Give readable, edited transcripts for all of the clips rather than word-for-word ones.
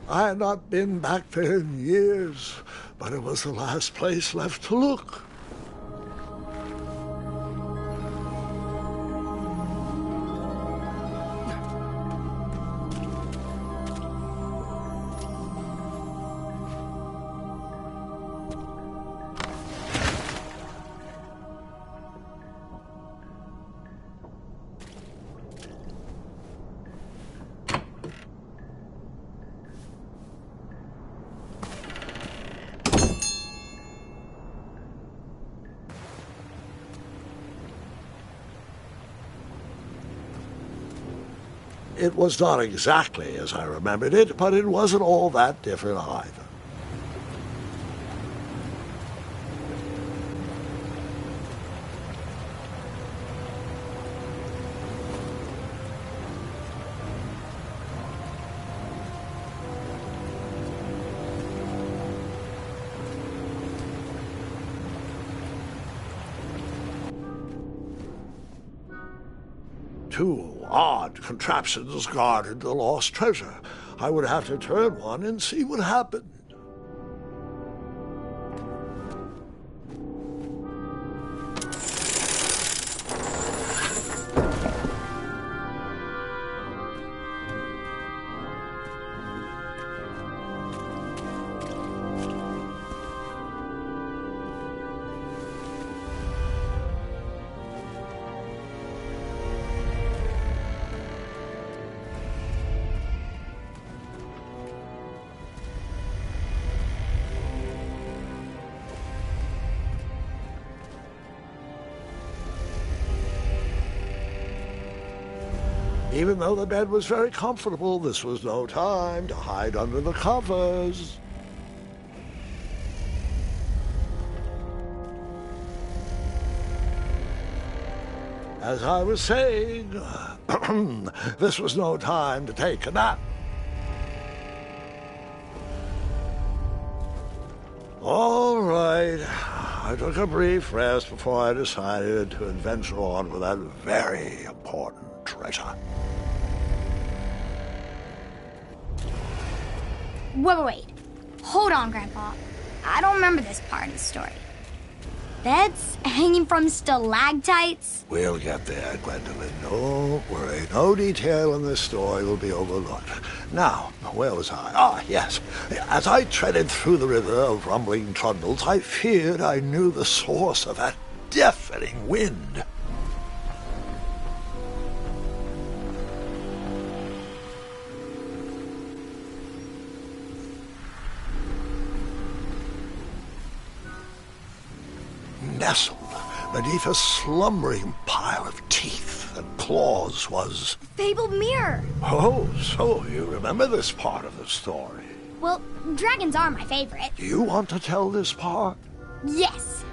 I had not been back there in years, but it was the last place left to look. It was not exactly as I remembered it, but it wasn't all that different either. Two odd contraptions guarded the lost treasure. I would have to turn one and see what happened. Even though the bed was very comfortable, this was no time to hide under the covers. As I was saying, this was no time to take a nap. All right, I took a brief rest before I decided to adventure on with that very important treasure. Wait. Hold on, Grandpa. I don't remember this part of the story. Beds hanging from stalactites? We'll get there, Gwendolyn. Don't worry. No detail in this story will be overlooked. Now, where was I? Ah, yes. As I treaded through the river of rumbling trundles, I feared I knew the source of that deafening wind. Nestled beneath a slumbering pile of teeth and claws was... Fabled mirror! Oh, so you remember this part of the story? Well, dragons are my favorite. Do you want to tell this part? Yes!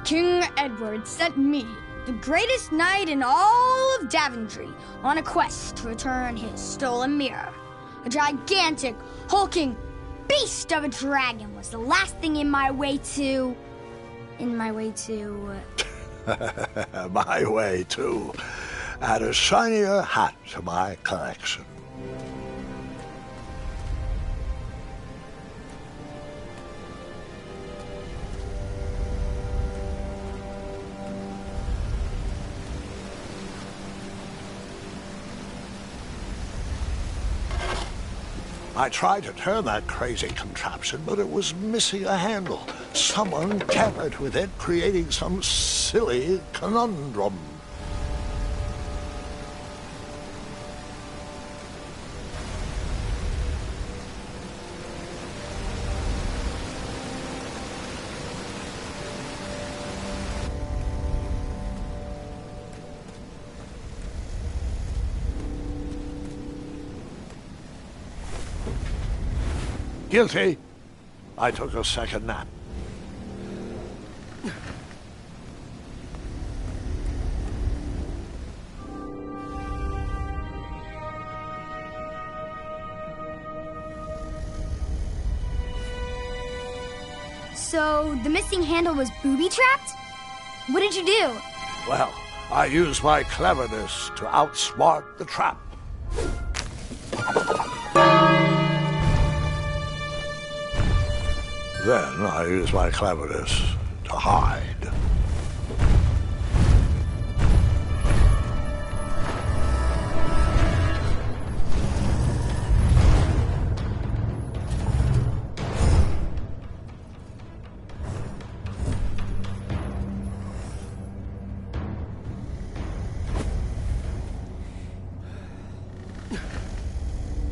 King Edward sent me, the greatest knight in all of Daventry, on a quest to return his stolen mirror. A gigantic, hulking beast of a dragon was the last thing in my way to... My way to add a shinier hat to my collection. I tried to turn that crazy contraption, but it was missing a handle. Someone tampered with it, creating some silly conundrum. Guilty. I took a second nap. So, the missing handle was booby-trapped? What did you do? Well, I used my cleverness to outsmart the trap. Then I use my cleverness to hide.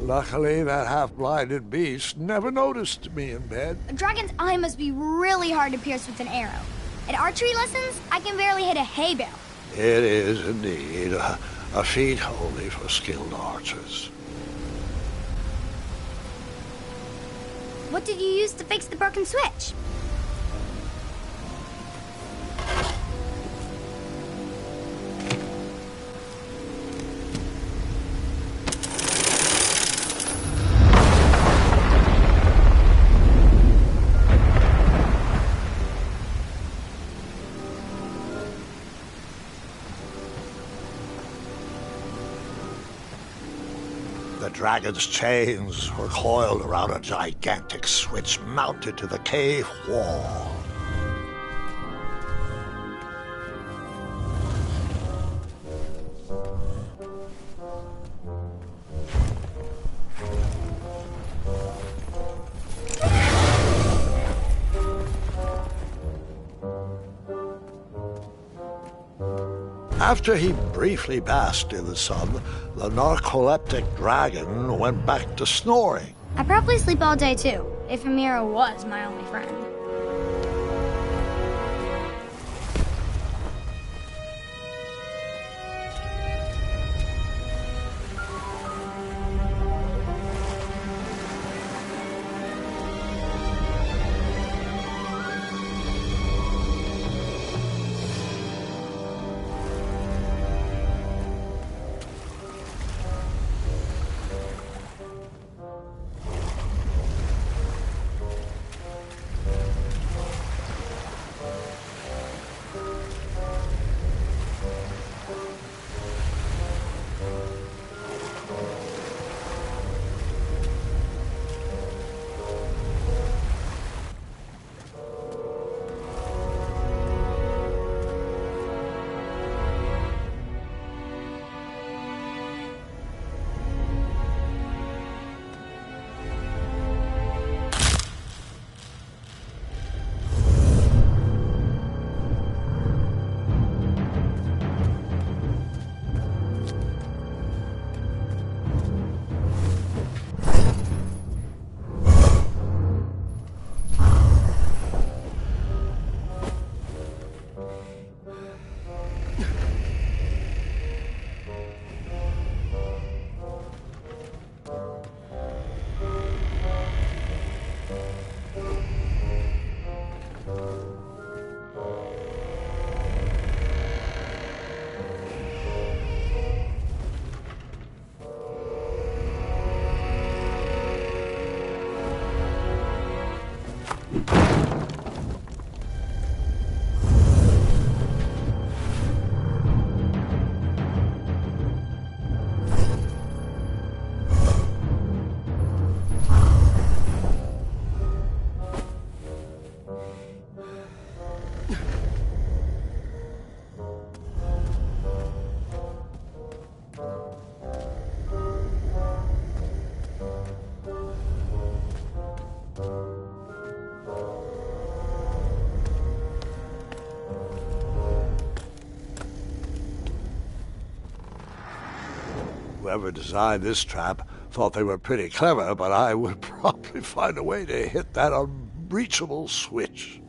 Luckily, that half-blinded beast never noticed me in bed. A dragon's eye must be really hard to pierce with an arrow. At archery lessons, I can barely hit a hay bale. It is indeed a feat only for skilled archers. What did you use to fix the broken switch? The dragon's chains were coiled around a gigantic switch mounted to the cave wall. After he briefly basked in the sun, the narcoleptic dragon went back to snoring. I probably sleep all day too, if Amira was my only friend. Whoever designed this trap thought they were pretty clever, but I would probably find a way to hit that unreachable switch.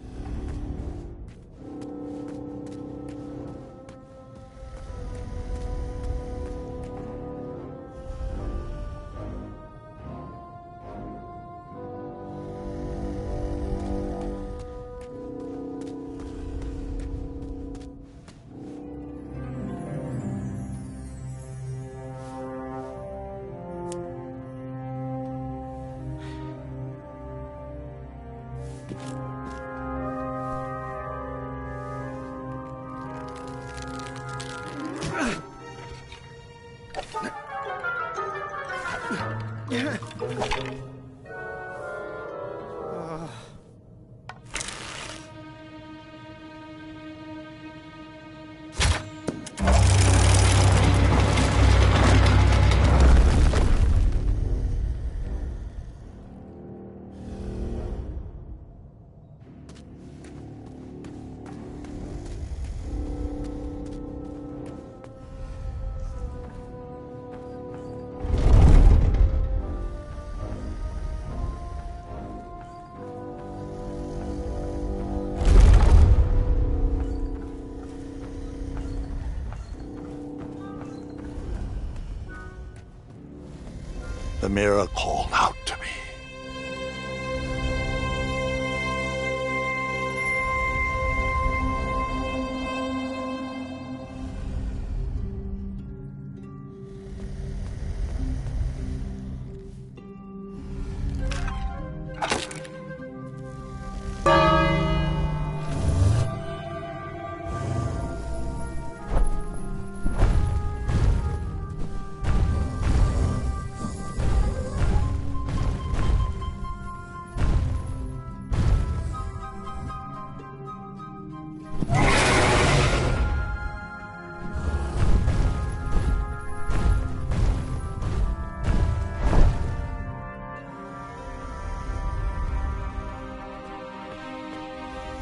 the mirror called out to me.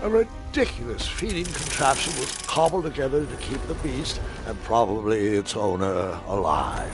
A ridiculous feeding contraption was cobbled together to keep the beast and probably its owner alive.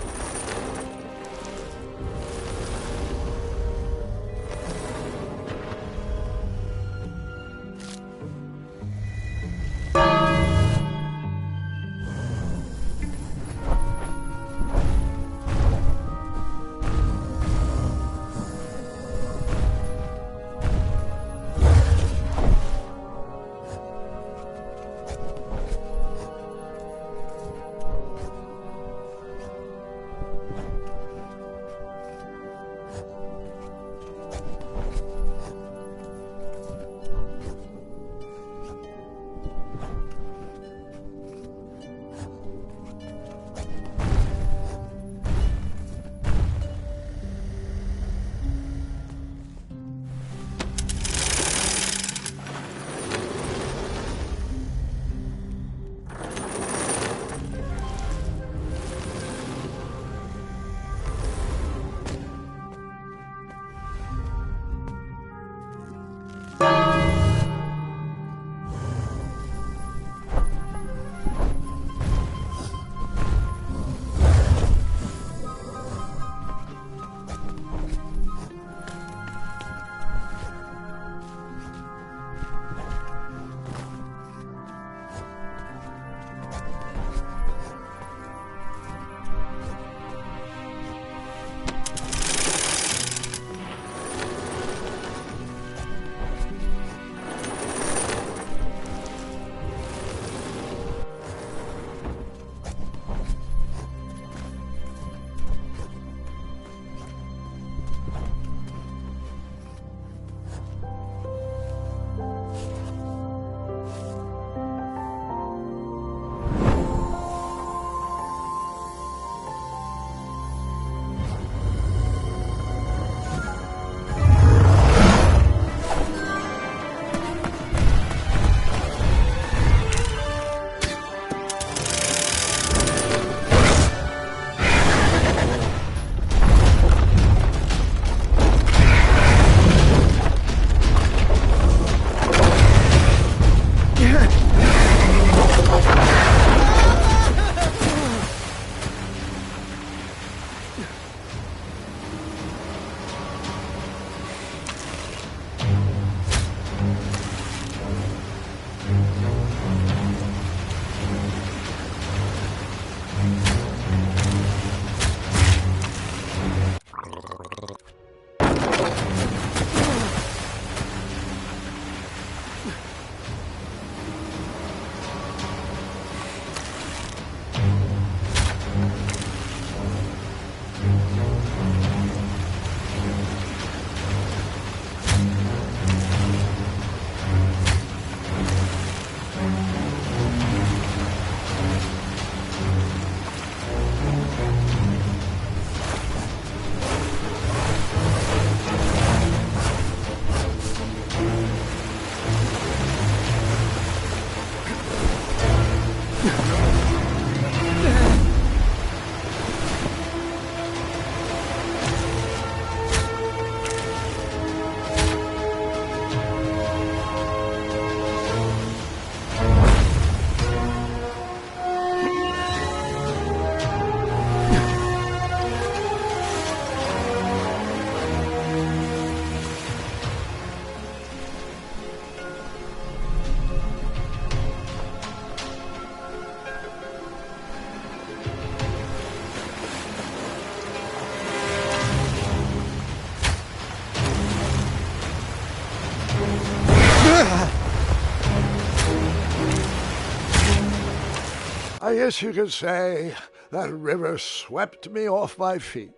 I guess you could say that river swept me off my feet.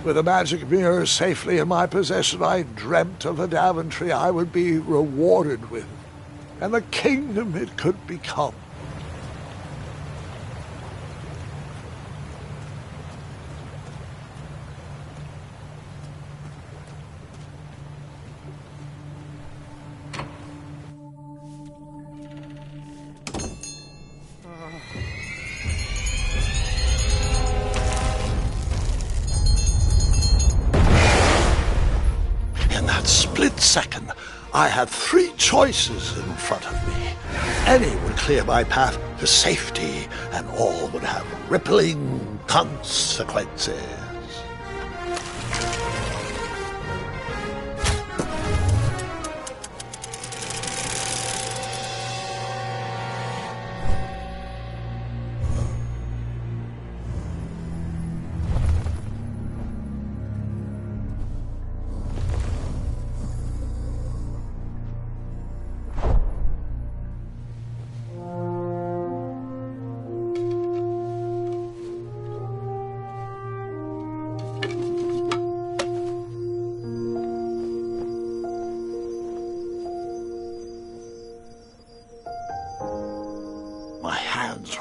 With the magic mirror safely in my possession, I dreamt of the Daventry I would be rewarded with, and the kingdom it could become. Second, I had three choices in front of me. Any would clear my path to safety, and all would have rippling consequences.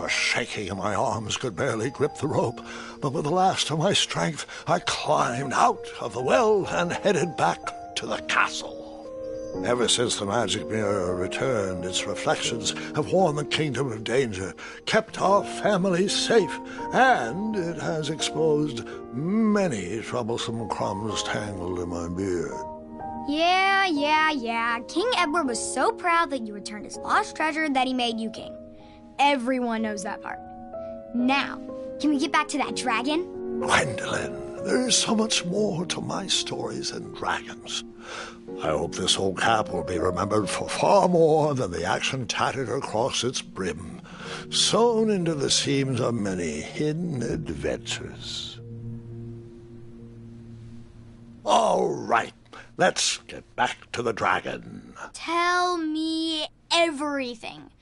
Were shaking and my arms could barely grip the rope, but with the last of my strength I climbed out of the well and headed back to the castle. Ever since the magic mirror returned, its reflections have warned the kingdom of danger, kept our family safe, and it has exposed many troublesome crumbs tangled in my beard. Yeah. King Edward was so proud that you returned his lost treasure that he made you king. Everyone knows that part. Now, can we get back to that dragon? Gwendolyn, there is so much more to my stories than dragons. I hope this old cap will be remembered for far more than the action tattered across its brim, sewn into the seams of many hidden adventures. All right, let's get back to the dragon. Tell me everything.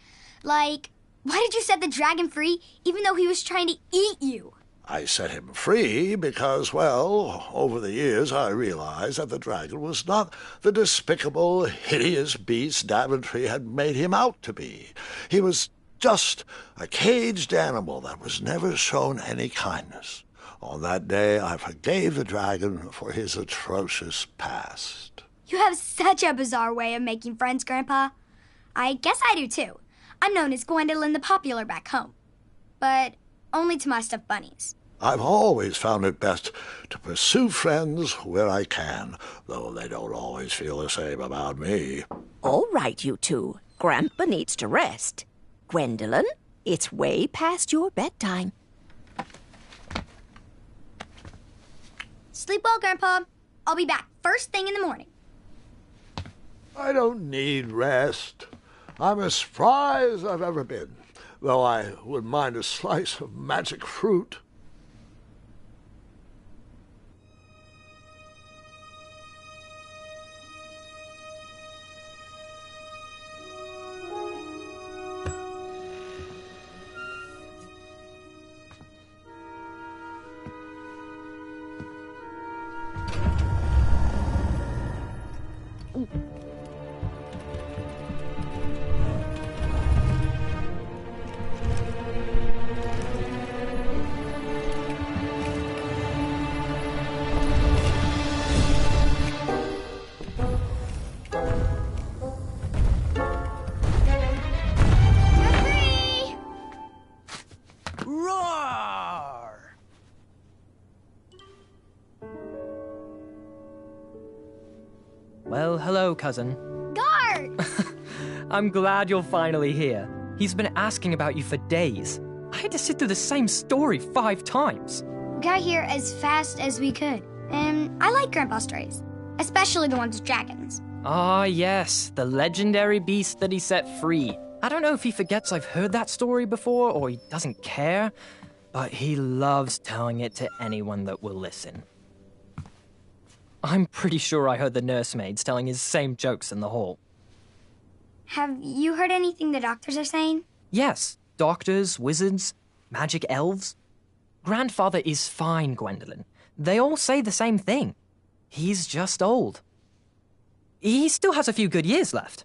Like, why did you set the dragon free even though he was trying to eat you? I set him free because, well, over the years I realized that the dragon was not the despicable, hideous beast Daventry had made him out to be. He was just a caged animal that was never shown any kindness. On that day, I forgave the dragon for his atrocious past. You have such a bizarre way of making friends, Grandpa. I guess I do, too. I'm known as Gwendolyn the Popular back home, but only to my stuffed bunnies. I've always found it best to pursue friends where I can, though they don't always feel the same about me. All right, you two. Grandpa needs to rest. Gwendolyn, it's way past your bedtime. Sleep well, Grandpa. I'll be back first thing in the morning. I don't need rest. I'm as spry as I've ever been, though I wouldn't mind a slice of magic fruit. Well, hello, cousin. Guard! I'm glad you're finally here. He's been asking about you for days. I had to sit through the same story 5 times. We got here as fast as we could. And I like Grandpa's stories, especially the ones with dragons. Ah, yes, the legendary beast that he set free. I don't know if he forgets I've heard that story before or he doesn't care, but he loves telling it to anyone that will listen. I'm pretty sure I heard the nursemaids telling his same jokes in the hall. Have you heard anything the doctors are saying? Yes, doctors, wizards, magic elves. Grandfather is fine, Gwendolyn. They all say the same thing. He's just old. He still has a few good years left.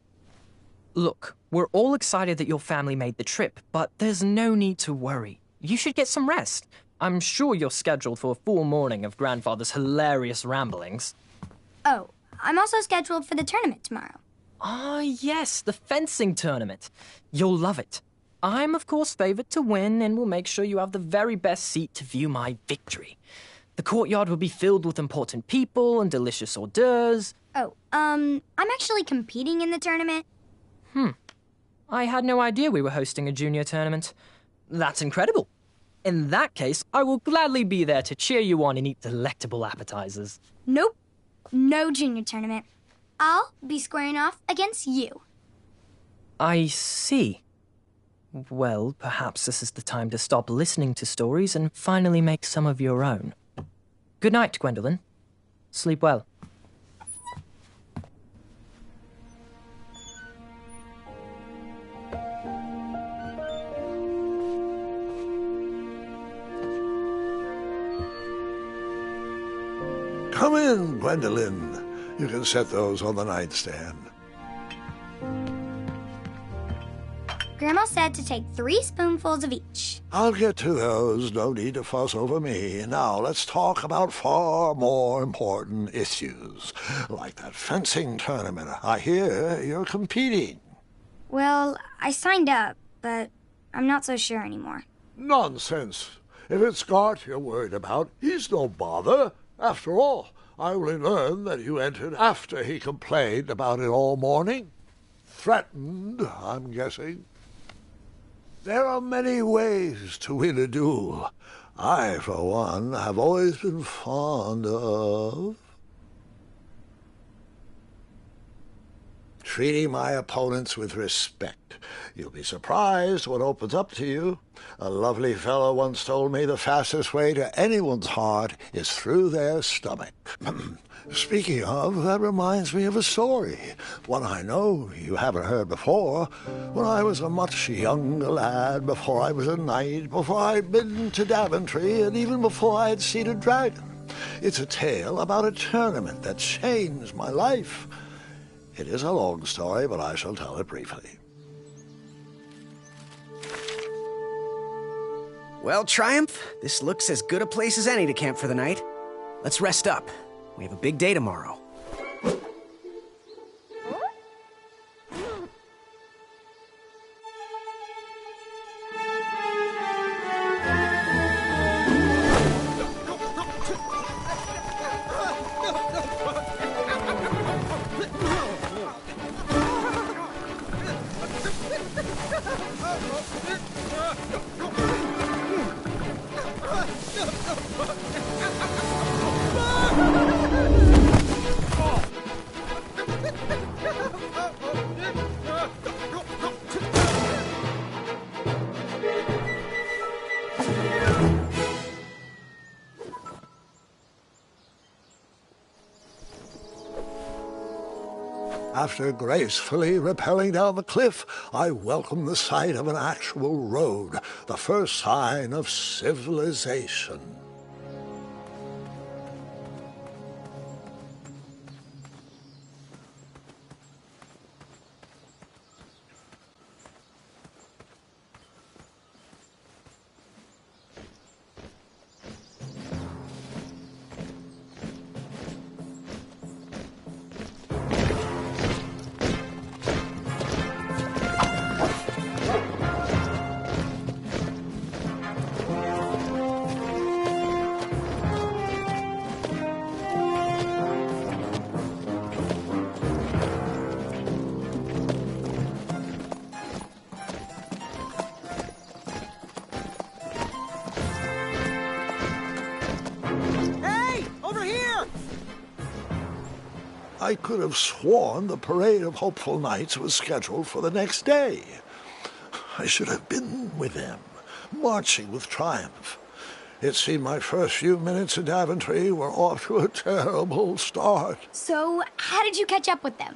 Look, we're all excited that your family made the trip, but there's no need to worry. You should get some rest. I'm sure you're scheduled for a full morning of Grandfather's hilarious ramblings. Oh, I'm also scheduled for the tournament tomorrow. Ah, yes, the fencing tournament. You'll love it. I'm, of course, favored to win and will make sure you have the very best seat to view my victory. The courtyard will be filled with important people and delicious hors d'oeuvres. Oh, I'm actually competing in the tournament. I had no idea we were hosting a junior tournament. That's incredible. In that case, I will gladly be there to cheer you on and eat delectable appetizers. Nope, no junior tournament. I'll be squaring off against you. I see. Well, perhaps this is the time to stop listening to stories and finally make some of your own. Good night, Gwendolyn. Sleep well. Come in, Gwendolyn. You can set those on the nightstand. Grandma said to take 3 spoonfuls of each. I'll get to those. No need to fuss over me. Now let's talk about far more important issues, like that fencing tournament. I hear you're competing. Well, I signed up, but I'm not so sure anymore. Nonsense. If it's Scott you're worried about, he's no bother. After all, I only learned that you entered after he complained about it all morning. Threatened, I'm guessing. There are many ways to win a duel. I, for one, have always been fond of treating my opponents with respect. You'll be surprised what opens up to you. A lovely fellow once told me the fastest way to anyone's heart is through their stomach. Speaking of, that reminds me of a story, one I know you haven't heard before. When I was a much younger lad, before I was a knight, before I'd been to Daventry, and even before I had seen a dragon. It's a tale about a tournament that changed my life. It is a long story, but I shall tell it briefly. Well, Triumph, this looks as good a place as any to camp for the night. Let's rest up. We have a big day tomorrow. After gracefully rappelling down the cliff, I welcomed the sight of an actual road, the first sign of civilization. I could have sworn the parade of hopeful knights was scheduled for the next day. I should have been with them, marching with triumph. It seemed my first few minutes in Daventry were off to a terrible start. So, how did you catch up with them?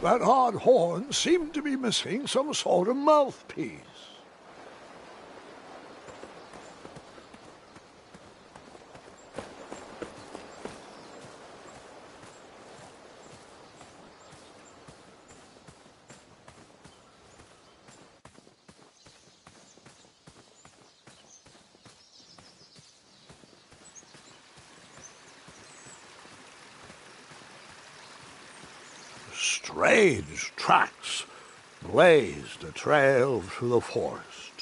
That odd horn seemed to be missing some sort of mouthpiece. Strange tracks blazed a trail through the forest.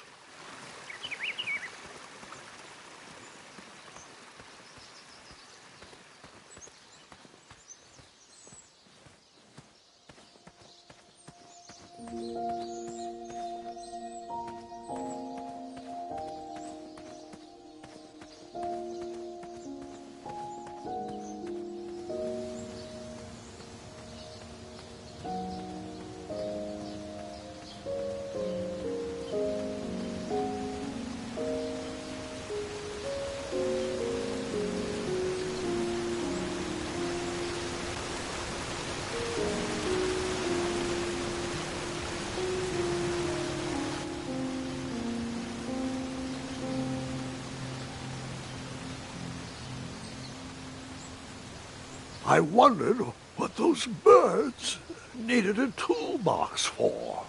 I wondered what those birds needed a toolbox for.